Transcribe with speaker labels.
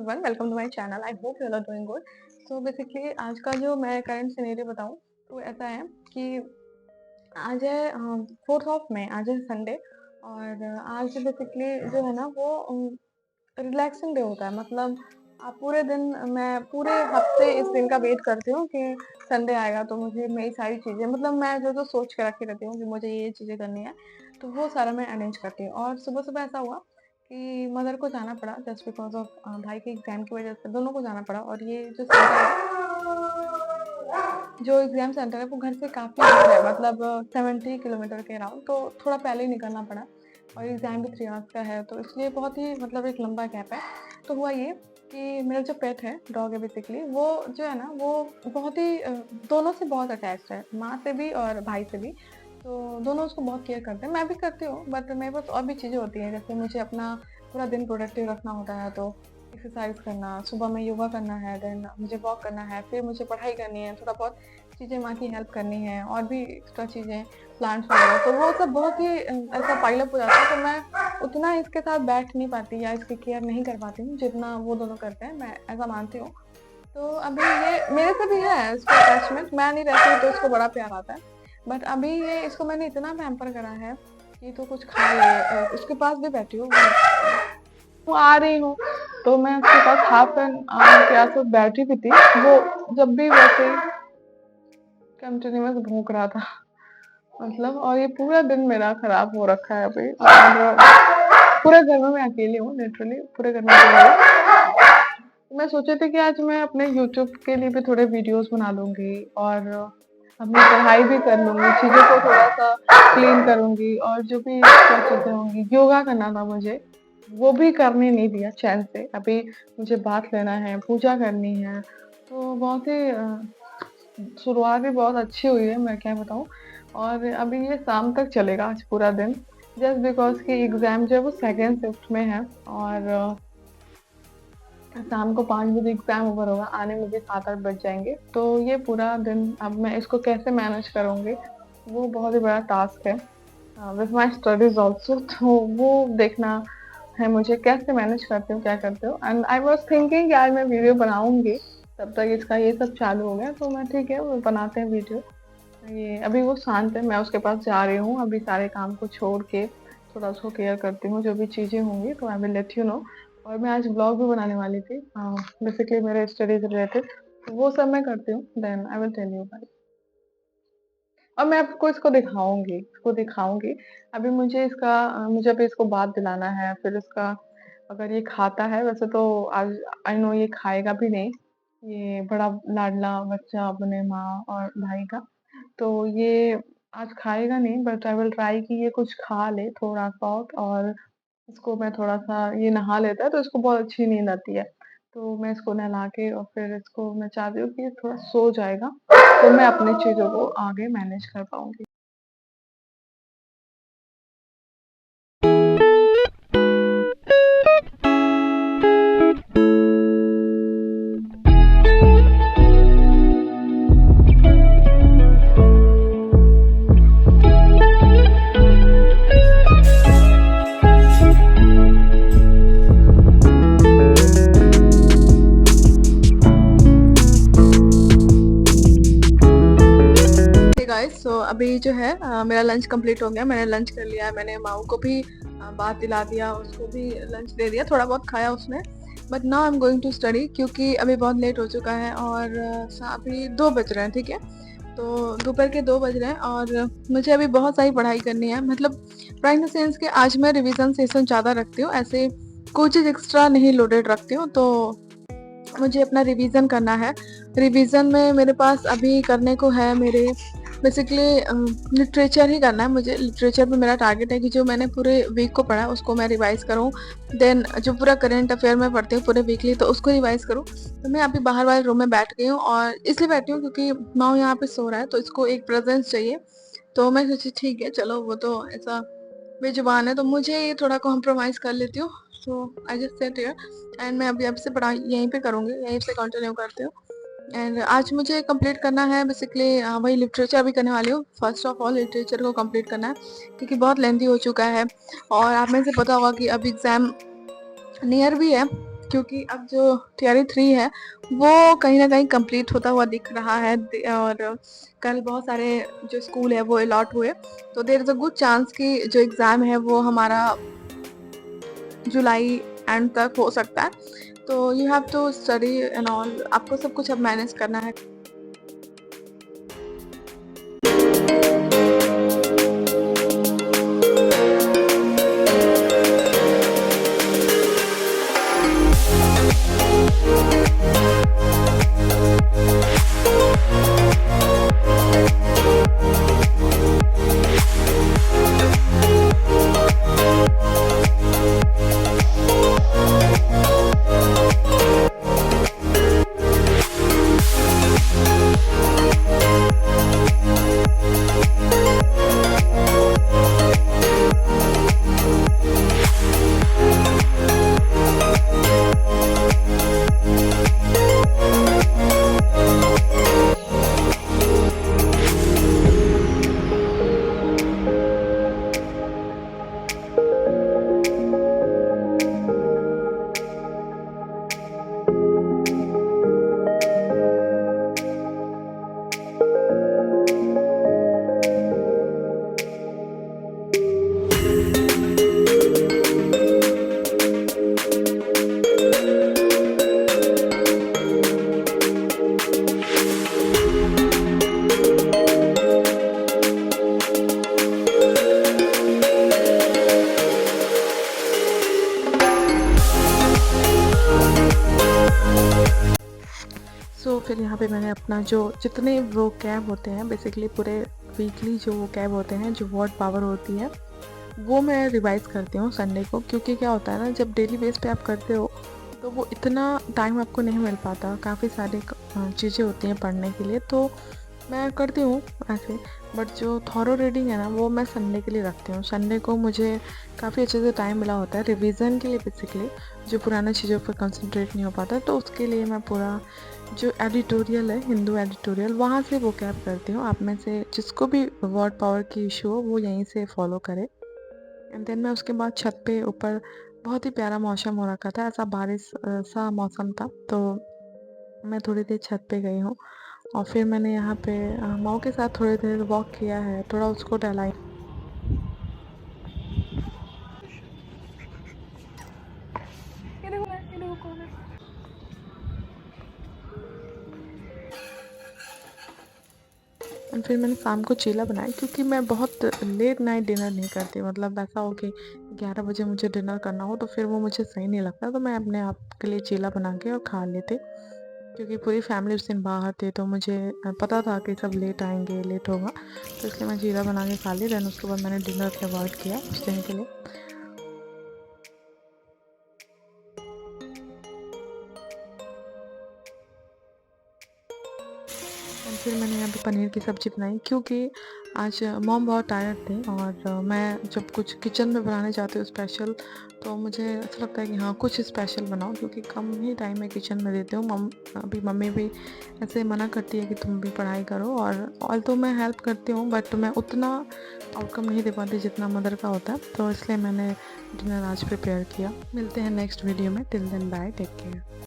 Speaker 1: Everyone, welcome to my channel. I hope you are doing good. So basically आज का जो मैं current scenario बताऊं तो ऐसा है कि आज है 4th ऑफ मई, आज है संडे। और आज बेसिकली जो है ना वो रिलैक्सिंग डे होता है। मतलब आप पूरे दिन, मैं पूरे हफ्ते इस दिन का वेट करती हूँ कि संडे आएगा तो मुझे मेरी सारी चीज़ें, मतलब मैं जो जो सोच के रखी रहती हूँ कि मुझे ये चीज़ें करनी है, तो वो सारा मैं अरेंज करती हूँ। और सुबह सुबह ऐसा हुआ कि मदर को जाना पड़ा जस्ट बिकॉज ऑफ भाई के एग्जाम की वजह से, दोनों को जाना पड़ा। और ये जो सेंटर है, जो एग्जाम सेंटर है वो घर से काफ़ी दूर है, मतलब 70 किलोमीटर के अराउंड, तो थोड़ा पहले ही निकलना पड़ा। और एग्ज़ाम भी 3 आवर्स का है, तो इसलिए बहुत ही मतलब एक लंबा गैप है। तो हुआ ये कि मेरा जो पेट है, डॉग है बेसिकली, वो जो है ना वो बहुत ही दोनों से बहुत अटैच्ड है, माँ से भी और भाई से भी। तो दोनों उसको बहुत केयर करते हैं, मैं भी करती हूँ, बट मेरे पास और भी चीज़ें होती हैं। जैसे मुझे अपना पूरा दिन प्रोडक्टिव रखना होता है, तो एक्सरसाइज करना, सुबह में योगा करना है, देन मुझे वॉक करना है, फिर मुझे पढ़ाई करनी है, थोड़ा बहुत चीज़ें माँ की हेल्प करनी है, और भी एक्स्ट्रा चीज़ें, प्लांट्स वगैरह, तो वो सब बहुत ही ऐसा पाइल अप हो जाता है। तो मैं उतना इसके साथ बैठ नहीं पाती या इसकी केयर नहीं कर पाती हूँ जितना वो दोनों करते हैं, मैं ऐसा मानती हूँ। तो अभी ये मेरे से भी है इसको अटैचमेंट, मैं नहीं रहती हूँ तो इसको बड़ा प्यार आता है। बट अभी ये इसको मैंने इतना पैम्पर करा है कि तो कुछ खा ले, उसके पास भी बैठी हूँ, वो आ रही हूँ तो मैं उसके पास हाफ एन आवर के आसपास बैठी भी थी। वो जब भी वैसे कंटिन्यूअस भौंक रहा था, मतलब। और ये पूरा दिन मेरा खराब हो रखा है अभी। और पूरे घर में मैं अकेली हूँ, लिटरली पूरे घर में अकेली हूँ। मैं सोची थी कि आज मैं अपने यूट्यूब के लिए भी थोड़े वीडियोस बना लूंगी, और अपनी पढ़ाई भी कर लूंगी, चीजों को थोड़ा सा क्लीन करूंगी, और जो भी एक्स्ट्रा चीजें होंगी, योगा करना था मुझे, वो भी करने नहीं दिया चैन से। अभी मुझे बात लेना है, पूजा करनी है, तो बहुत ही शुरुआत भी बहुत अच्छी हुई है, मैं क्या बताऊँ। और अभी ये शाम तक चलेगा आज पूरा दिन, जस्ट बिकॉज कि एग्जाम जो है वो सेकेंड शिफ्ट में है, और शाम को 5 बजे एग्जाम ओवर होगा, आने मुझे 7-8 बज जाएंगे। तो ये पूरा दिन अब मैं इसको कैसे मैनेज करूंगी, वो बहुत ही बड़ा टास्क है विथ माई स्टडीज ऑल्सो। तो वो देखना है मुझे, कैसे मैनेज करती हूँ, क्या करते हो। एंड आई वॉज थिंकिंग आज मैं वीडियो बनाऊंगी, तब तक इसका ये सब चालू हो गया, तो मैं ठीक है वो बनाते हैं वीडियो। ये अभी वो शांत है, मैं उसके पास जा रही हूँ अभी, सारे काम को छोड़ के थोड़ा उसको केयर करती हूँ, जो भी चीजें होंगी तो I will let you know. और मैं आज ब्लॉग भी बनाने वाली थी, बेसिकली मेरे स्टडीज रिलेटेड, तो वो सब मैं करती हूँ, then I will tell you. और मैं आपको इसको दिखाऊंगी। अभी मुझे मुझे अभी इसको बात दिलाना है, फिर इसका अगर ये खाता है, वैसे तो आज आई नो ये खाएगा भी नहीं, ये बड़ा लाडला बच्चा अपने माँ और भाई का, तो ये आज खाएगा नहीं, बट आई विल ट्राई कि ये कुछ खा ले थोड़ा बहुत। और इसको मैं थोड़ा-सा, ये नहा लेता है तो इसको बहुत अच्छी नींद आती है। तो मैं इसको नहला के और फिर इसको मैं चाहती हूँ कि ये थोड़ा सो जाएगा, तो मैं अपनी चीज़ों को आगे मैनेज कर पाऊँगी। गाइस, सो अभी जो है मेरा लंच कंप्लीट हो गया, मैंने लंच कर लिया है, मैंने माऊ को भी बात दिला दिया, उसको भी लंच दे दिया, थोड़ा बहुत खाया उसने। But now I am going to study, क्योंकि अभी बहुत लेट हो चुका है, और अभी 2 बज रहे हैं, ठीक है। तो दोपहर के 2 बज रहे हैं, और मुझे अभी बहुत सारी पढ़ाई करनी है। मतलब पढ़ाई इन द सेंस कि आज मैं रिवीजन सेशन ज़्यादा रखती हूँ, ऐसे कोई चीज़ एक्स्ट्रा नहीं लोडेड रखती हूँ। तो मुझे अपना रिवीजन करना है। रिवीजन में मेरे पास अभी करने को है, मेरे बेसिकली लिटरेचर ही करना है मुझे। लिटरेचर में मेरा टारगेट है कि जो मैंने पूरे वीक को पढ़ा है उसको मैं रिवाइज़ करूँ। देन जो पूरा करंट अफेयर में पढ़ती हूँ पूरे वीकली, तो उसको रिवाइज़ करूँ। तो मैं अभी बाहर वाले रूम में बैठ गई हूँ, और इसलिए बैठी हूँ क्योंकि माँ यहाँ पे सो रहा है, तो इसको एक प्रेजेंस चाहिए। तो मैं सोची ठीक है चलो, वो तो ऐसा बेजुबान है, तो मुझे ये थोड़ा कॉम्प्रोमाइज़ कर लेती हूँ। So I just set here, and मैं अभी आपसे पढ़ाई यहीं पे करूँगी, यहीं से कंटिन्यू करती हूँ। एंड आज मुझे कंप्लीट करना है बेसिकली वही लिटरेचर भी करने वाली हूँ। फर्स्ट ऑफ ऑल लिटरेचर को कंप्लीट करना है, क्योंकि बहुत लेंथी हो चुका है। और आप में से पता होगा कि अब एग्ज़ाम नियर भी है, क्योंकि अब जो टियरी 3 है वो कहीं न कहीं कंप्लीट होता हुआ दिख रहा है और कल बहुत सारे जो स्कूल है वो अलॉट हुए, तो there is a good chance कि जो एग्ज़ाम है वो हमारा जुलाई एंड तक हो सकता है। तो you have to study and all, आपको सब कुछ अब मैनेज करना है। फिर यहाँ पे मैंने अपना जो जितने वो कैब होते हैं बेसिकली पूरे वीकली जो वो कैब होते हैं, जो वर्ड पावर होती है, वो मैं रिवाइज़ करती हूँ संडे को। क्योंकि क्या होता है ना, जब डेली बेस पे आप करते हो तो वो इतना टाइम आपको नहीं मिल पाता, काफ़ी सारी चीज़ें होती हैं पढ़ने के लिए, तो मैं करती हूँ ऐसे। बट जो थॉरो रीडिंग है ना वो मैं संडे के लिए रखती हूँ। संडे को मुझे काफ़ी अच्छे से टाइम मिला होता है रिवीजन के लिए, बेसिकली जो पुरानी चीज़ों पर कंसंट्रेट नहीं हो पाता, तो उसके लिए मैं पूरा जो एडिटोरियल है, हिंदू एडिटोरियल, वहाँ से वो कैप करती हूँ। आप में से जिसको भी वर्ड पावर की इशू हो वो यहीं से फॉलो करे। एंड देन मैं उसके बाद छत पे ऊपर, बहुत ही प्यारा मौसम हो रखा था, ऐसा बारिश सा मौसम था, तो मैं थोड़ी देर छत पे गई हूँ और फिर मैंने यहाँ पे माँ के साथ थोड़ी देर वॉक किया है, थोड़ा उसको टहलाई। ये देखो कौन है। एंड फिर मैंने शाम को चीला बनाया, क्योंकि मैं बहुत लेट नाइट डिनर नहीं करती, मतलब ऐसा हो कि 11 बजे मुझे डिनर करना हो तो फिर वो मुझे सही नहीं लगता, तो मैं अपने आप के लिए चीला बना के और खा लेते। क्योंकि पूरी फैमिली उस दिन बाहर थे, तो मुझे पता था कि सब लेट आएंगे, लेट होगा, तो इसलिए मैं चीला बना के खा ली। देन उसके बाद मैंने डिनर अवॉइड किया उस दिन के लिए। और फिर मैंने यहाँ पे पनीर की सब्ज़ी बनाई, क्योंकि आज मॉम बहुत टायर्ड थे और मैं जब कुछ किचन में बनाने जाती हूँ स्पेशल, तो मुझे ऐसा लगता है कि हाँ कुछ स्पेशल बनाओ, क्योंकि कम ही टाइम मैं किचन में देती हूँ। अभी मम्मी भी ऐसे मना करती है कि तुम भी पढ़ाई करो, और तो मैं हेल्प करती हूँ बट मैं उतना आउटकम नहीं दे पाती जितना मदर का होता है, तो इसलिए मैंने डिनर आज प्रिपेयर किया। मिलते हैं नेक्स्ट वीडियो में, till then bye, take care.